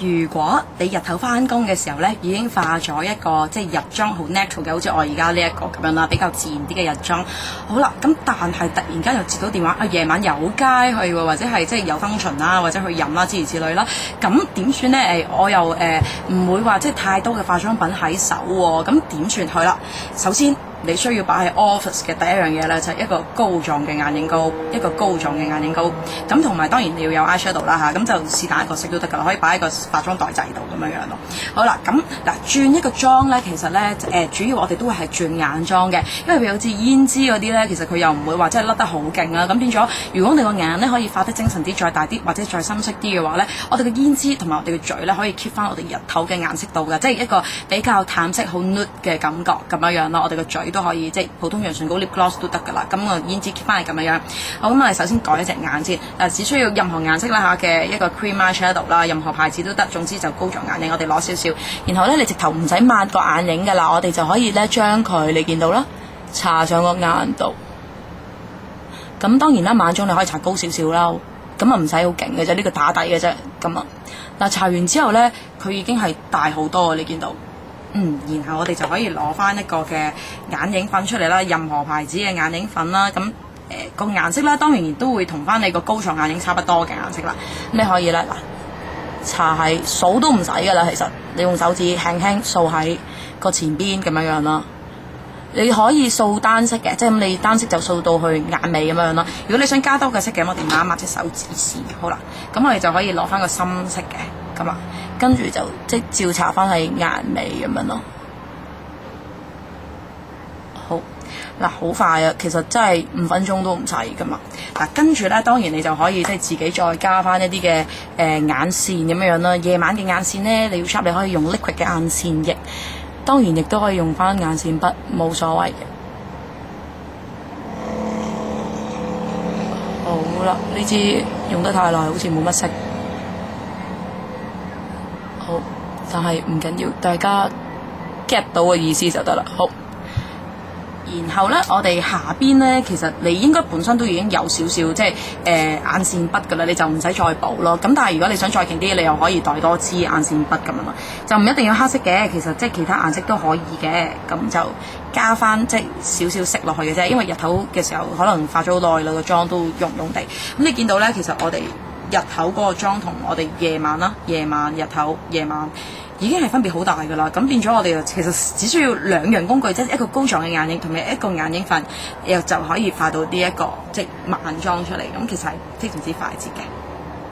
如果你日頭翻工嘅時候咧，已經化咗一個即係日妝好 natural 嘅，好似我而家呢一個咁樣啦，比較自然啲嘅日妝。好啦，咁但係突然間又接到電話，夜晚有街去喎，或者係即係有 function 啦，或者去飲啦，諸如此類啦。咁點算咧？我又唔會話即係太多嘅化妝品喺手喎，咁點算去啦？首先你需要擺喺 office 嘅第一樣嘢咧，就係一個膏狀嘅眼影膏，一個膏狀嘅眼影膏。咁同埋當然你要有 eyeshadow 啦嚇，咁就是但一個色都得㗎啦，可以擺喺個化妝袋仔度咁樣樣咯。好啦，咁嗱轉一個妝咧，其實咧主要我哋都會係轉眼妝嘅，因為譬如好似胭脂嗰啲咧，其實佢又唔會話即係甩得好勁啦。咁變咗，如果你個眼咧可以化得精神啲、再大啲或者再深色啲嘅話咧，我哋嘅胭脂同埋我哋嘅嘴咧可以 keep 翻我哋日頭嘅顏色度嘅，即係一個比較淡色好 nude 嘅感覺咁樣樣咯。我哋嘅嘴都可以即係普通潤唇膏 lip gloss 都得㗎啦。咁個胭脂 keep 翻係咁樣樣。好，咁我哋首先改一隻眼先。只需要任何顏色啦嚇嘅一個 cream eyeshadow 啦，任何牌子都得。總之就膏狀眼影，我哋攞少少。然後咧，你直頭唔使抹個眼影㗎啦，我哋就可以咧將佢你見到啦，搽上個眼度。咁當然啦，眼妝你可以搽高少少啦，咁啊唔使好勁嘅啫，呢個打底嘅啫。咁啊，嗱搽完之後咧，佢已經係大好多啊！你見到。然後我哋就可以攞翻一個嘅眼影粉出嚟啦，任何牌子嘅眼影粉啦，咁個顏色啦，當然亦都會同翻你個膏狀眼影差不多嘅顏色啦。咁你可以咧嗱，搽喺掃都唔使噶啦，其實你用手指輕輕掃喺個前邊咁樣樣啦。你可以掃單色嘅，即係咁你單色就掃到去眼尾咁樣啦。如果你想加多個色嘅，我哋抹一抹隻手指先。好啦，咁我哋就可以攞翻個深色嘅咁啊，跟住就即係照搽翻喺眼尾咁樣咯。好嗱，好快啊！其實真係5分鐘都唔使噶嘛。嗱，跟住咧，當然你就可以即係自己再加翻一啲嘅眼線咁樣樣啦。夜晚嘅眼線咧，你要 sharp 你可以用 liquid 嘅眼線液，當然亦都可以用翻眼線筆，冇所謂嘅。好啦，呢支用得太耐，好似冇乜色。好，但係唔緊要，大家 get 到嘅意思就得啦。好。然後咧，我哋下邊咧，其實你應該本身都已經有少少即係眼線筆㗎啦，你就唔使再補咯。咁但係如果你想再勁啲，你又可以帶多支眼線筆咁樣咯，就唔一定要黑色嘅，其實即係其他顏色都可以嘅。咁就加翻即係少少色落去嘅啫，因為日頭嘅時候可能化咗好耐啦，個妝都溶溶地。咁你見到咧，其實我哋日頭嗰個妝同我哋夜晚啦，夜晚日頭夜晚已經係分別好大㗎啦，咁變咗我哋其實只需要2樣工具，即係一個膏狀嘅眼影同埋一個眼影粉，又就可以化到呢一個即係晚妝出嚟，咁其實係非常之快捷嘅。